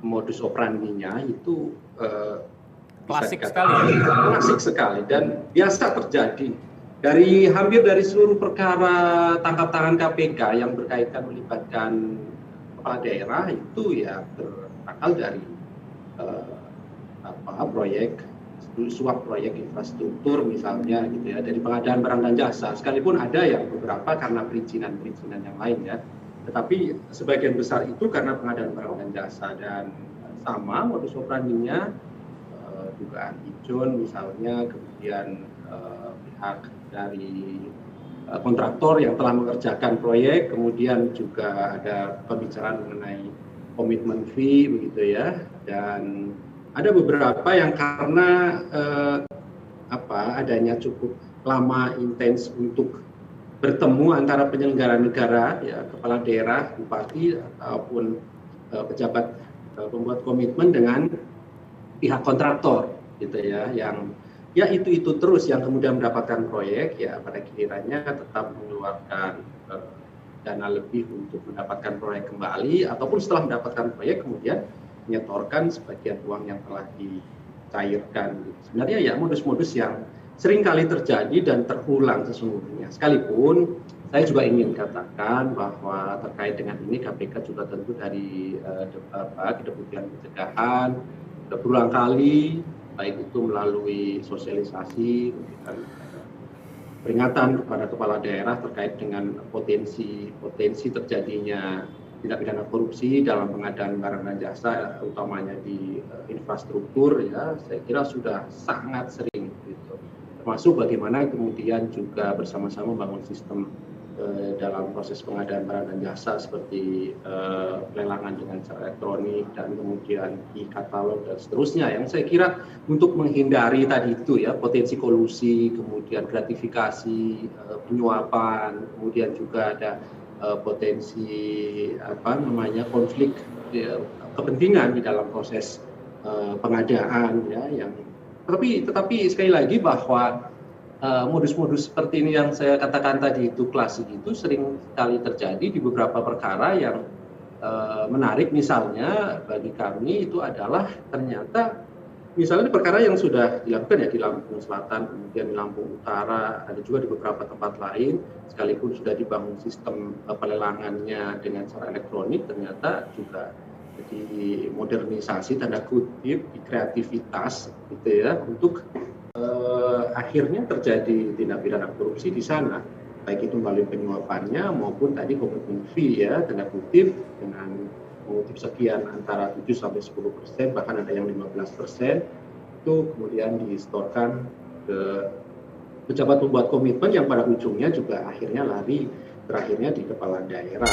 Modus operandinya itu klasik sekali dan biasa terjadi hampir dari seluruh perkara tangkap tangan KPK yang berkaitan melibatkan kepala daerah itu ya berakal dari proyek suap proyek infrastruktur misalnya gitu ya, dari pengadaan barang dan jasa, sekalipun ada yang beberapa karena perizinan yang lain ya, tetapi sebagian besar itu karena pengadaan barang dan jasa. Dan sama modus operandinya dugaan ijun misalnya, kemudian pihak dari kontraktor yang telah mengerjakan proyek, kemudian juga ada pembicaraan mengenai komitmen fee begitu ya. Dan ada beberapa yang karena adanya cukup lama intens untuk bertemu antara penyelenggara negara ya, kepala daerah, bupati ataupun pejabat pembuat komitmen dengan pihak kontraktor gitu ya, yang ya itu terus yang kemudian mendapatkan proyek ya, pada gilirannya tetap mengeluarkan dana lebih untuk mendapatkan proyek kembali, ataupun setelah mendapatkan proyek kemudian menyetorkan sebagian uang yang telah dicairkan. Sebenarnya ya modus-modus yang sering kali terjadi dan terulang sesungguhnya. Sekalipun saya juga ingin katakan bahwa terkait dengan ini KPK juga tentu dari Kedeputian Pencegahan sudah berulang kali, baik itu melalui sosialisasi, peringatan kepada kepala daerah terkait dengan potensi terjadinya tindak pidana korupsi dalam pengadaan barang dan jasa, utamanya di infrastruktur ya, saya kira sudah sangat sering gitu. Termasuk bagaimana kemudian juga bersama-sama membangun sistem dalam proses pengadaan barang dan jasa seperti pelelangan dengan cara elektronik dan kemudian e-katalog dan seterusnya, yang saya kira untuk menghindari tadi itu ya, potensi kolusi, kemudian gratifikasi, penyuapan, kemudian juga ada potensi konflik kepentingan di dalam proses pengadaan ya, yang tetapi sekali lagi bahwa modus-modus seperti ini yang saya katakan tadi itu klasik, itu sering sekali terjadi di beberapa perkara. Yang menarik misalnya bagi kami itu adalah ternyata misalnya di perkara yang sudah dilakukan ya di Lampung Selatan, kemudian di Lampung Utara, ada juga di beberapa tempat lain, sekalipun sudah dibangun sistem pelelangannya dengan cara elektronik, ternyata juga dimodernisasi tanda kutip, di kreativitas gitu ya, untuk akhirnya terjadi tindak pidana korupsi di sana, baik itu melalui penyuapannya maupun tadi komitmen fee ya, tanda kutip, dengan mengutip sekian antara 7-10%, bahkan ada yang 15%, itu kemudian disetorkan ke pejabat pembuat komitmen yang pada ujungnya juga akhirnya lari terakhirnya di kepala daerah.